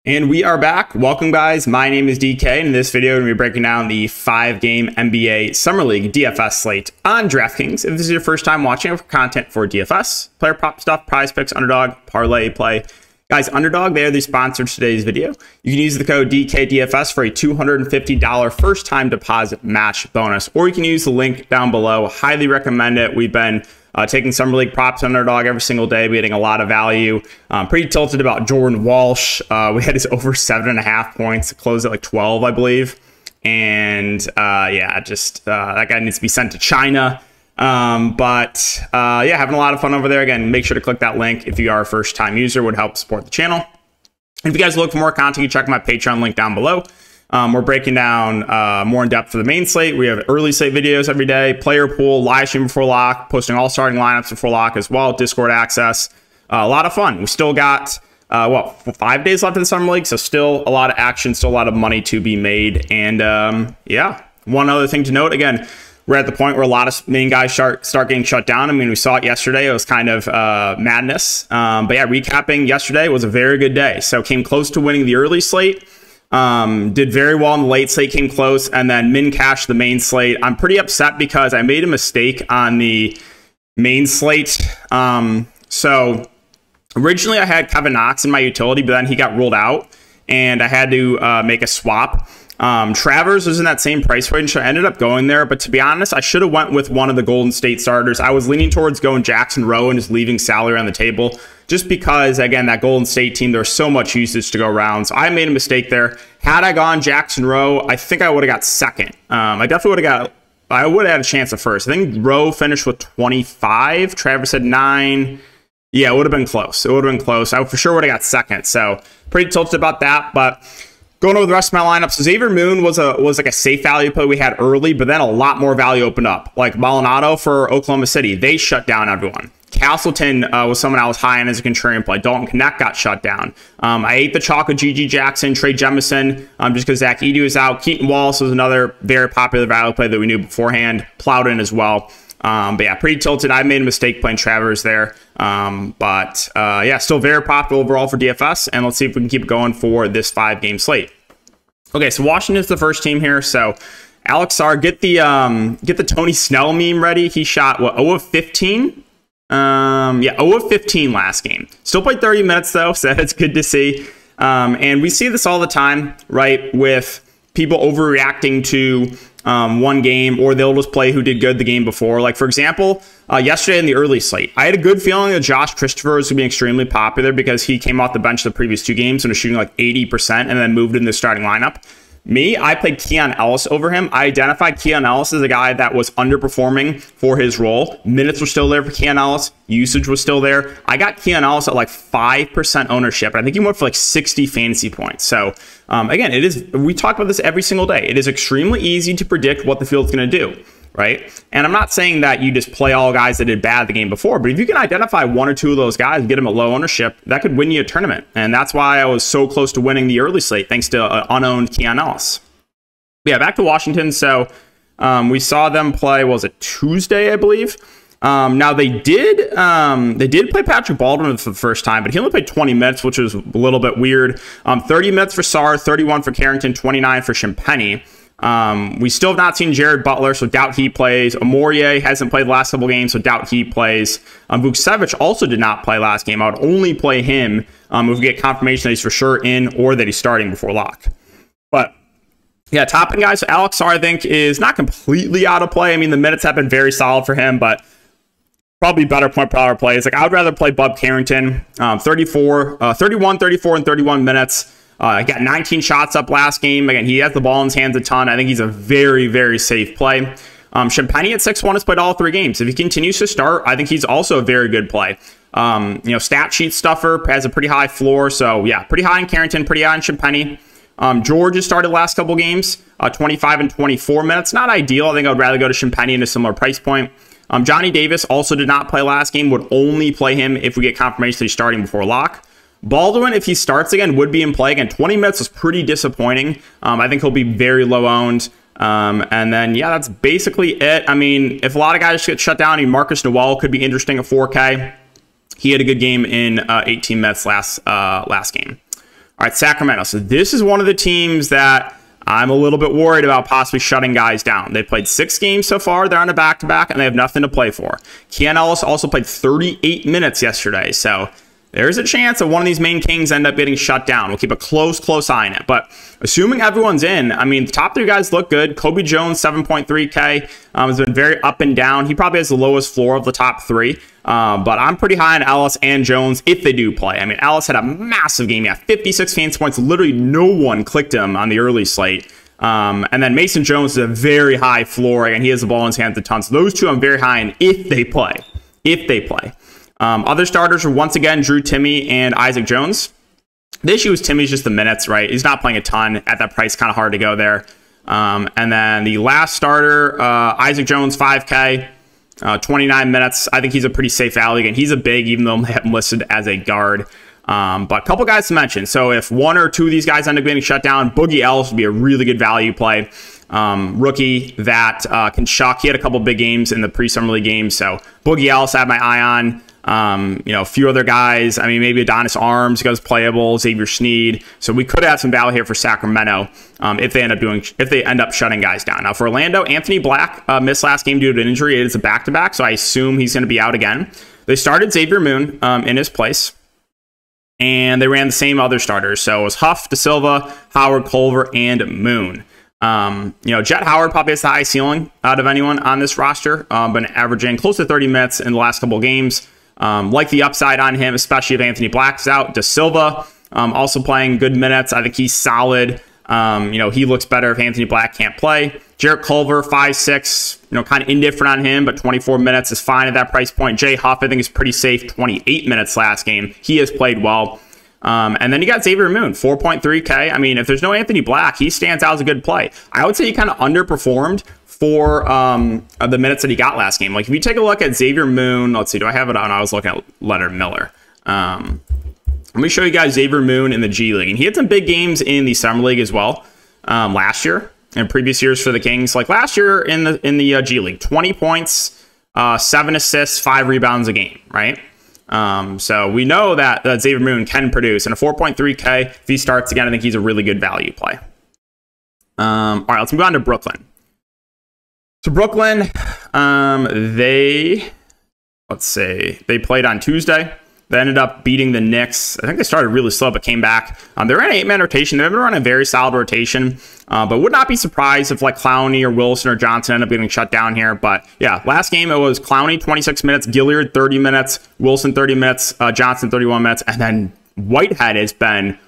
And we are back. Welcome, guys. My name is DK, and in this video, we're going to be breaking down the 5-game NBA Summer League DFS slate on Draftkings. If this is your first time watching content for DFS, player prop stuff, prize picks, Underdog, parlay play. Guys, Underdog, they are the sponsor of today's video. You can use the code DKDFS for a $250 first-time deposit match bonus, or you can use the link down below. Highly recommend it. We've been taking Summer League props on Underdog every single day, getting a lot of value. Pretty tilted about Jordan Walsh. We had his over 7.5 points, closed at like 12, I believe. And yeah, just that guy needs to be sent to China. Yeah, having a lot of fun over there. Again, make sure to click that link if you are a first-time user. Would help support the channel. And if you guys look for more content, you check my Patreon link down below. We're breaking down more in depth for the main slate. We have early slate videos every day, player pool, live stream before lock, posting all starting lineups before lock as well, Discord access. A lot of fun. We still got, 5 days left in the Summer League, so still a lot of action, still a lot of money to be made. And yeah, one other thing to note, again, we're at the point where a lot of main guys start getting shut down. I mean, we saw it yesterday. It was kind of madness. But yeah, recapping yesterday was a very good day. So came close to winning the early slate. Did very well in the late slate, came close, and then min cashed the main slate. I'm pretty upset because I made a mistake on the main slate. So originally I had Kevin Knox in my utility, but then he got ruled out and I had to make a swap. Travers was in that same price range, so I ended up going there. But to be honest, I should have went with one of the Golden State starters. I was leaning towards going Jackson Rowe and just leaving salary on the table, just because, again, that Golden State team, there's so much usage to go around. So I made a mistake there. Had I gone Jackson Rowe, I think I would have got second. I definitely would have I would have had a chance at first. I think Rowe finished with 25. Travers had 9. Yeah, it would have been close. It would have been close. I for sure would have got second. So pretty tilted about that. But going over the rest of my lineup, so Xavier Moon was like a safe value play we had early, but then a lot more value opened up. Like Maldonado for Oklahoma City, they shut down everyone. Castleton was someone I was high on as a contrarian play. Dalton Knecht got shut down. I ate the chalk with G.G. Jackson, Trey Jemison, just because Zach Edey was out. Keaton Wallace was another very popular value play that we knew beforehand. Plowed in as well. But yeah, pretty tilted. I made a mistake playing Travers there. Yeah, still very profitable overall for DFS. And let's see if we can keep it going for this 5-game slate. Okay, so Washington's the first team here. So Alex Sarr, get the Tony Snell meme ready. He shot, what, 0 of 15? Yeah, 0 of 15 last game. Still played 30 minutes, though, so that's good to see. And we see this all the time, right, with people overreacting to one game, or they'll just play who did good the game before. Like, for example, yesterday in the early slate, I had a good feeling that Josh Christopher was going to be extremely popular because he came off the bench the previous 2 games and was shooting like 80% and then moved in the starting lineup. Me, I played Keon Ellis over him. I identified Keon Ellis as a guy that was underperforming for his role. Minutes were still there for Keon Ellis. Usage was still there. I got Keon Ellis at like 5% ownership. I think he went for like 60 fantasy points. So again, we talk about this every single day. It is extremely easy to predict what the field's going to do, right? And I'm not saying that you just play all guys that did bad the game before, but if you can identify 1 or 2 of those guys and get them at low ownership, that could win you a tournament. And that's why I was so close to winning the early slate, thanks to unowned Keon Ellis. Yeah, back to Washington. So we saw them play, what was it, Tuesday, I believe. Now they did play Patrick Baldwin for the first time, but he only played 20 minutes, which was a little bit weird. 30 minutes for Sarr, 31 for Carrington, 29 for Champagny. We still have not seen Jared Butler, so doubt he plays. Amorie hasn't played the last couple games, so doubt he plays. Vucevic also did not play last game. I would only play him if we get confirmation that he's for sure in or that he's starting before lock. But yeah, topping guys, so Alex Sarr, I think, is not completely out of play. I mean, the minutes have been very solid for him, but probably better point per hour plays. Like, I would rather play Bub Carrington, 31, 34, and 31 minutes. Got 19 shots up last game. Again, he has the ball in his hands a ton. I think he's a very, very safe play. Champagny at 6-1 has played all 3 games. If he continues to start, I think he's also a very good play. Stat sheet stuffer, has a pretty high floor. So yeah, pretty high in Carrington, pretty high in Champagny. George has started last couple games, 25 and 24 minutes. Not ideal. I think I would rather go to Champagny in a similar price point. Johnny Davis also did not play last game. Would only play him if we get confirmation that he's starting before lock. Baldwin, if he starts again, would be in play. Again, 20 minutes was pretty disappointing. I think he'll be very low owned. And then, yeah, that's basically it. I mean, if a lot of guys get shut down, Marcus Noel could be interesting at 4K. He had a good game in 18 minutes last game. All right, Sacramento. So this is one of the teams that I'm a little bit worried about possibly shutting guys down. They played 6 games so far. They're on a back-to-back, and they have nothing to play for. Keon Ellis also played 38 minutes yesterday, so there's a chance that one of these main Kings end up getting shut down. We'll keep a close eye on it. But assuming everyone's in, I mean, the top 3 guys look good. Kobe Jones, 7.3K, has been very up and down. He probably has the lowest floor of the top 3. But I'm pretty high on Ellis and Jones if they do play. I mean, Ellis had a massive game. Yeah, 56 fantasy points. Literally no one clicked him on the early slate. And then Mason Jones is a very high floor, and he has the ball in his hands a ton. So those 2 I'm very high on if they play. Other starters are once again Drew Timme and Isaac Jones. The issue is Timmy's just the minutes, right? He's not playing a ton at that price. Kind of hard to go there. And then the last starter, Isaac Jones, 5K. 29 minutes. I think he's a pretty safe value. Again, he's a big, even though I have him listed as a guard. But a couple guys to mention. So if 1 or 2 of these guys end up getting shut down, Boogie Ellis would be a really good value play. Rookie that can shock. He had a couple big games in the pre-summer league games. So Boogie Ellis I have my eye on. A few other guys. I mean, maybe Adonis Arms goes playable, Xavier Sneed. So we could have some value here for Sacramento if they end up shutting guys down. Now for Orlando, Anthony Black missed last game due to an injury. It is a back-to-back, so I assume he's going to be out again. They started Xavier Moon in his place, and they ran the same other starters. So it was Huff, Da Silva, Howard, Culver, and Moon. Jet Howard probably has the high ceiling out of anyone on this roster, been averaging close to 30 minutes in the last couple of games. Like the upside on him, especially if Anthony Black's out. Da Silva also playing good minutes. I think he's solid. He looks better if Anthony Black can't play. Jarrett Culver, 5'6", kind of indifferent on him, but 24 minutes is fine at that price point. Jay Huff, I think, is pretty safe. 28 minutes last game. He has played well. And then you got Xavier Moon, 4.3K. I mean, if there's no Anthony Black, he stands out as a good play. I would say he kind of underperformed for the minutes that he got last game. Like, if you take a look at Xavier Moon, let's see, do I have it on? I was looking at Leonard Miller. Let me show you guys Xavier Moon in the G League. And he had some big games in the Summer League as well last year and previous years for the Kings. Like last year in the G League, 20 points, 7 assists, 5 rebounds a game, right? So we know that Xavier Moon can produce. And a 4.3K, if he starts again, I think he's a really good value play. All right, let's move on to Brooklyn. So Brooklyn, they played on Tuesday. They ended up beating the Knicks. I think they started really slow, but came back. They ran an 8-man rotation. They've been running a very solid rotation, but would not be surprised if like Clowney or Wilson or Johnson end up getting shut down here. But yeah, last game it was Clowney 26 minutes, Gilliard 30 minutes, Wilson 30 minutes, Johnson 31 minutes, and then Whitehead has been,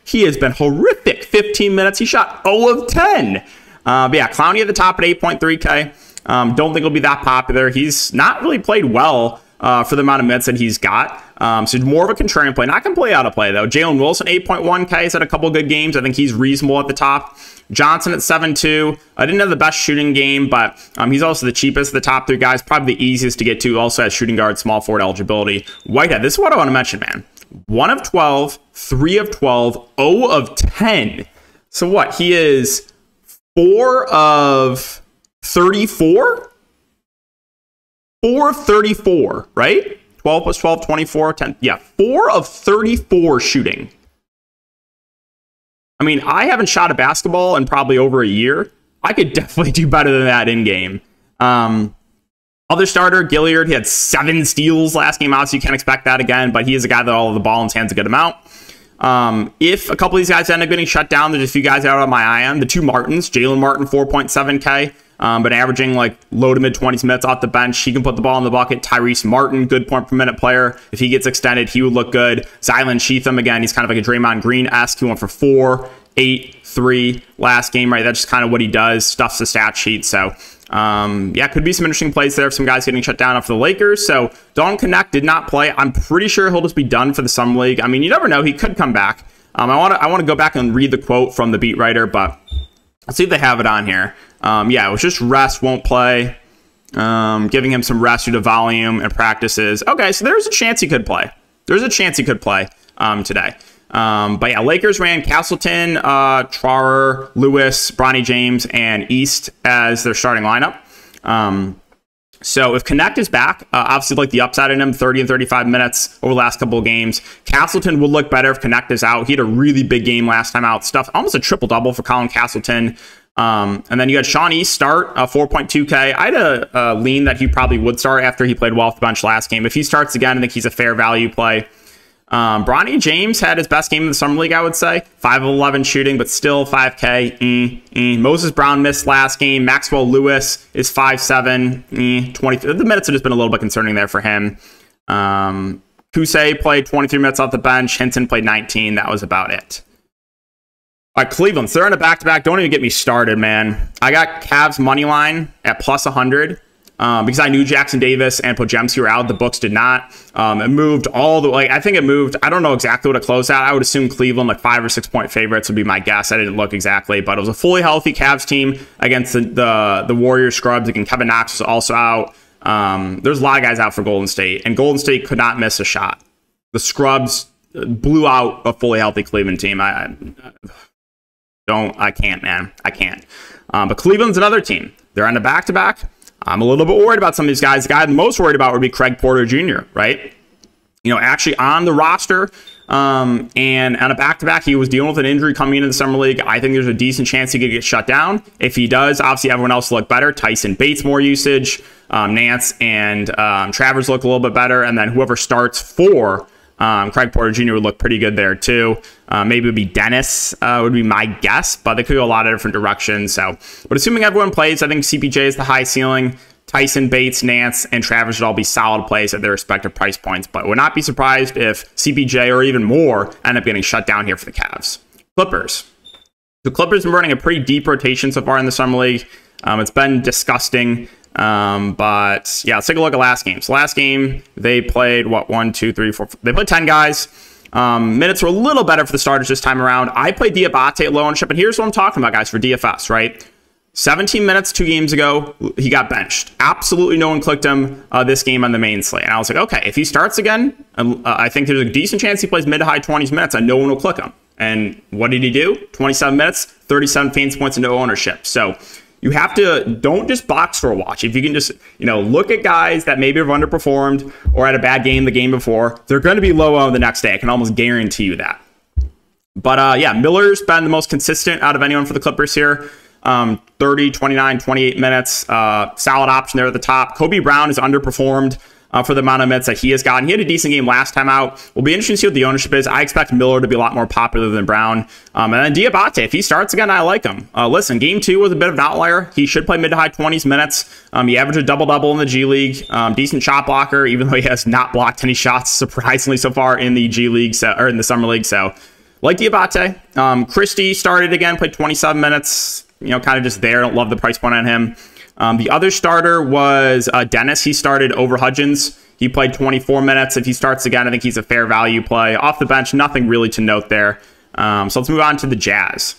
he has been horrific. 15 minutes, he shot 0 of 10. But yeah, Clowney at the top at 8.3K. Don't think he'll be that popular. He's not really played well for the amount of minutes that he's got. So more of a contrarian play. Not going to play out of play, though. Jalen Wilson, 8.1K. He's had a couple good games. I think he's reasonable at the top. Johnson at 7.2. I didn't have the best shooting game, but he's also the cheapest of the top 3 guys. Probably the easiest to get to. Also has shooting guard, small forward eligibility. Whitehead, this is what I want to mention, man. 1 of 12, 3 of 12, 0 of 10. So what? He is 4 of 34? 4 of 34, right? 12 plus 12, 24, 10. Yeah, 4 of 34 shooting. I mean, I haven't shot a basketball in probably over a year. I could definitely do better than that in game. Other starter, Gilliard, he had 7 steals last game. Obviously, you can't expect that again, but he is a guy that all of the ball in his hands a good amount. If a couple of these guys end up getting shut down, there's a few guys out on my eye on. The 2 Martins, Jalen Martin, 4.7K. But averaging like low to mid 20s minutes off the bench. He can put the ball in the bucket. Tyrese Martin, good point per minute player. If he gets extended, he would look good. Zylan Sheatham, again, he's kind of like a Draymond Green-esque. He went for 4, 8, 3 last game, right? That's just kind of what he does. Stuffs the stat sheet. So, yeah, could be some interesting plays there. Some guys getting shut down after the Lakers. So, Dalton Knecht did not play. I'm pretty sure he'll just be done for the Summer League. I mean, you never know. He could come back. I want to go back and read the quote from the beat writer, but let's see if they have it on here. Yeah, it was just rest, won't play. Giving him some rest due to volume and practices. Okay, so there's a chance he could play. There's a chance he could play today. But yeah, Lakers ran Castleton, Trarer, Lewis, Bronny James, and East as their starting lineup. So if Connect is back, obviously like the upside in him, 30 and 35 minutes over the last couple of games. Castleton would look better if Connect is out. He had a really big game last time out. Stuff almost a triple-double for Colin Castleton. And then you had Sean East start, 4.2K. I had a lean that he probably would start after he played well off the bench last game. If he starts again, I think he's a fair value play. Bronny James had his best game in the Summer League, I would say. 5 of 11 shooting, but still 5K. Moses Brown missed last game. Maxwell Lewis is 5'7". 20. The minutes have just been a little bit concerning there for him. Kusei played 23 minutes off the bench. Hinton played 19. That was about it. All right, Cleveland. So they're in a back-to-back. Don't even get me started, man. I got Cavs money line at plus 100. Because I knew Jackson Davis and Podziemski were out. The books did not. It moved all the way. I think it moved. I don't know exactly what it closed out. I would assume Cleveland, like 5 or 6 point favorites would be my guess. I didn't look exactly, but it was a fully healthy Cavs team against the Warriors scrubs. Again, Kevin Knox was also out. There's a lot of guys out for Golden State, and Golden State could not miss a shot. The scrubs blew out a fully healthy Cleveland team. I can't, man. I can't. But Cleveland's another team. They're on a back-to-back. I'm a little bit worried about some of these guys. The guy I'm most worried about would be Craig Porter Jr., right? You know, actually on the roster and on a back-to-back, he was dealing with an injury coming into the Summer League. I think there's a decent chance he could get shut down. If he does, obviously everyone else will look better. Tyson Bates more usage. Nance and Travers look a little bit better. And then whoever starts for Craig Porter Jr. would look pretty good there too. Maybe it would be Dennis would be my guess, but they could go a lot of different directions. So, but assuming everyone plays, I think CPJ is the high ceiling. Tyson, Bates, Nance, and Travers would all be solid plays at their respective price points, but would not be surprised if CPJ or even more end up getting shut down here for the Cavs. Clippers. The Clippers have been running a pretty deep rotation so far in the Summer League. It's been disgusting. But yeah, let's take a look at last game. So last game, they played, what, 1, 2, 3, 4, they played 10 guys. Minutes were a little better for the starters this time around. I played Diabate at low ownership, and here's what I'm talking about, guys, for DFS, right? 17 minutes 2 games ago, he got benched. Absolutely no one clicked him this game on the main slate. And I was like, okay, if he starts again, I think there's a decent chance he plays mid to high 20s minutes and no one will click him. And what did he do? 27 minutes, 37 fantasy points, and no ownership. So you have to, don't just box for a watch. If you can just, you know, look at guys that maybe have underperformed or had a bad game the game before, they're going to be low on the next day. I can almost guarantee you that. But yeah, Miller's been the most consistent out of anyone for the Clippers here. 30, 29, 28 minutes, solid option there at the top. Kobe Brown has underperformed for the amount of minutes that he has gotten. He had a decent game last time out. Will be interesting to see what the ownership is. I expect Miller to be a lot more popular than Brown. And then Diabate, if he starts again, I like him. Listen, game 2 was a bit of an outlier. He should play mid to high 20s minutes. He averaged a double-double in the G League. Decent shot blocker, even though he has not blocked any shots, surprisingly, so far in the G League, or in the Summer League. So, like Diabate. Christie started again, played 27 minutes. You know, kind of just there. Don't love the price point on him. The other starter was Dennis. He started over Hudgens. He played 24 minutes. If he starts again, I think he's a fair value play. Off the bench, nothing really to note there. So let's move on to the Jazz.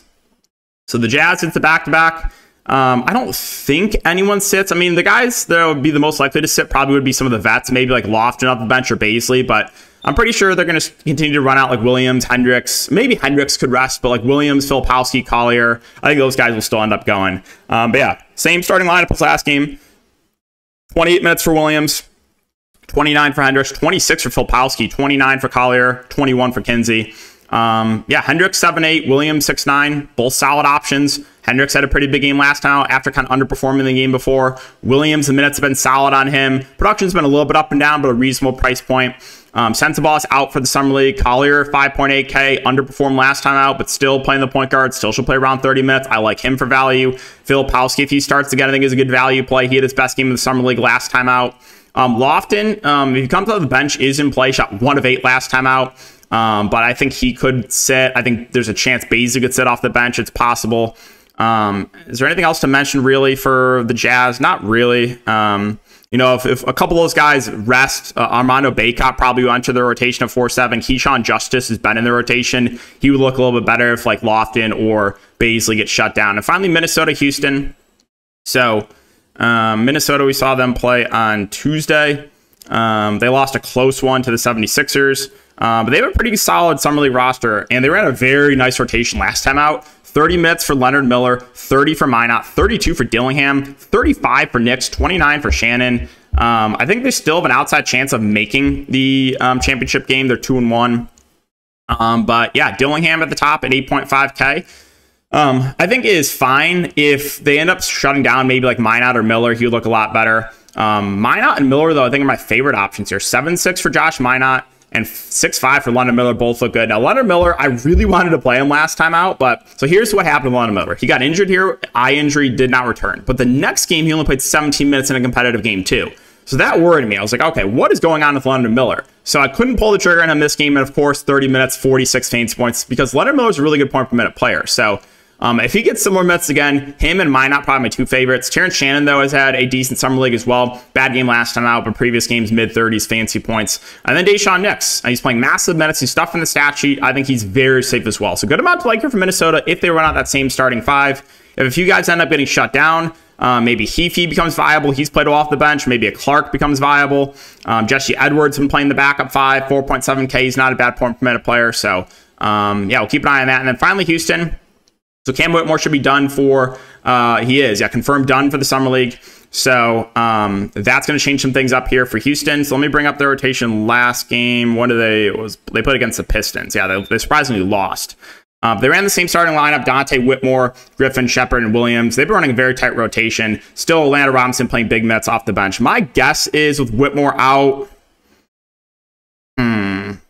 So the Jazz, it's the back-to-back. I don't think anyone sits. I mean, the guys that would be the most likely to sit probably would be some of the vets, maybe like Lofton off the bench or Baisley, but I'm pretty sure they're going to continue to run out like Williams, Hendricks. Maybe Hendricks could rest, but like Williams, Filipowski, Collier, I think those guys will still end up going. But yeah, same starting lineup as last game. 28 minutes for Williams, 29 for Hendricks, 26 for Filipowski, 29 for Collier, 21 for Kinsey. Yeah, Hendricks 7'8", Williams 6'9", both solid options. Hendricks had a pretty big game last time after kind of underperforming the game before. Williams, the minutes have been solid on him. Production's been a little bit up and down, but a reasonable price point. Sensabaugh out for the Summer League. Collier, 5.8K, underperformed last time out, but still playing the point guard. Still should play around 30 minutes. I like him for value. Filipowski, if he starts again, I think is a good value play. He had his best game of the Summer League last time out. Lofton, if he comes off the bench, is in play. Shot 1 of 8 last time out. But I think he could sit. I think there's a chance Baisley could sit off the bench. It's possible. Is there anything else to mention really for the Jazz? Not really. You know, if a couple of those guys rest, Armando Bacot probably went to the rotation of 4-7. Keyshawn Justice has been in the rotation. He would look a little bit better if like Lofton or Baisley get shut down. And finally, Minnesota, Houston. So Minnesota, we saw them play on Tuesday. They lost a close one to the 76ers. But they have a pretty solid Summer League roster, and they ran a very nice rotation last time out. 30 minutes for Leonard Miller, 30 for Minot, 32 for Dillingham, 35 for Nix, 29 for Shannon. I think they still have an outside chance of making the championship game. They're 2-1. But yeah, Dillingham at the top at 8.5K. I think is fine. If they end up shutting down maybe like Minot or Miller, he would look a lot better. Minot and Miller, though, I think are my favorite options here. 7-6 for Josh Minot and 6-5 for Leonard Miller. Both look good. Now, Leonard Miller, I really wanted to play him last time out, but so here's what happened to Leonard Miller. He got injured here. Eye injury, did not return. But the next game, he only played 17 minutes in a competitive game, too. So that worried me. I was like, okay, what is going on with Leonard Miller? So I couldn't pull the trigger on him this game. And of course, 30 minutes, 46 fantasy points, because Leonard Miller is a really good point per minute player. So if he gets similar minutes again, him and Minot probably my two favorites. Terrence Shannon, though, has had a decent summer league as well. Bad game last time out, but previous games, mid-30s fantasy points. And then Deshaun Nix. He's playing massive minutes. He's stuffed in the stat sheet. I think he's very safe as well. So good amount to like here for Minnesota if they run out that same starting five. If a few guys end up getting shut down, maybe Heafy becomes viable. He's played off the bench. Maybe a Clark becomes viable. Jesse Edwards been playing the backup 5, 4.7K. He's not a bad point per minute player. So, yeah, we'll keep an eye on that. And then finally, Houston. So Cam Whitmore should be done for, confirmed done for the Summer League. So that's going to change some things up here for Houston. So let me bring up their rotation last game. What they played against the Pistons. Yeah, they surprisingly lost. They ran the same starting lineup: Dante, Whitmore, Griffin, Shepard, and Williams. They've been running a very tight rotation. Still, Orlando Robinson playing big minutes off the bench. My guess is with Whitmore out,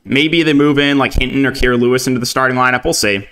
maybe they move in like Hinton or Kier Lewis into the starting lineup. We'll see.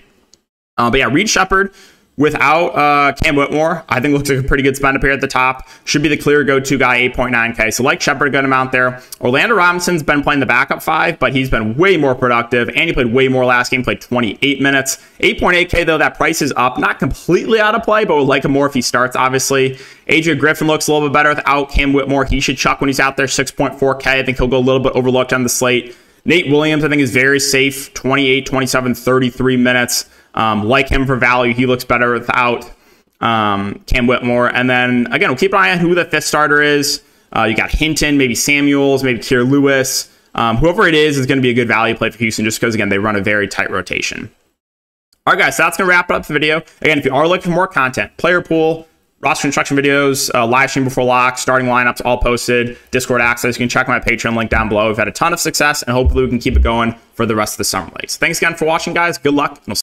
But yeah, Reed Shepard without Cam Whitmore, I think looks like a pretty good spend up here at the top. Should be the clear go-to guy, 8.9K. So like Shepard, a good amount there. Orlando Robinson's been playing the backup 5, but he's been way more productive, and he played way more last game, played 28 minutes. 8.8K, though, that price is up. Not completely out of play, but would like him more if he starts, obviously. AJ Griffin looks a little bit better without Cam Whitmore. He should chuck when he's out there, 6.4K. I think he'll go a little bit overlooked on the slate. Nate Williams, I think, is very safe, 28, 27, 33 minutes. Like him for value. He looks better without Cam Whitmore. And then, again, we'll keep an eye on who the fifth starter is. You got Hinton, maybe Samuels, maybe Kier Lewis. Whoever it is going to be a good value play for Houston just because, again, they run a very tight rotation. All right, guys, so that's going to wrap up the video. Again, if you are looking for more content, player pool, roster construction videos, live stream before lock, starting lineups, all posted, Discord access. You can check my Patreon link down below. We've had a ton of success, and hopefully we can keep it going for the rest of the summer league. So thanks again for watching, guys. Good luck, and we'll see you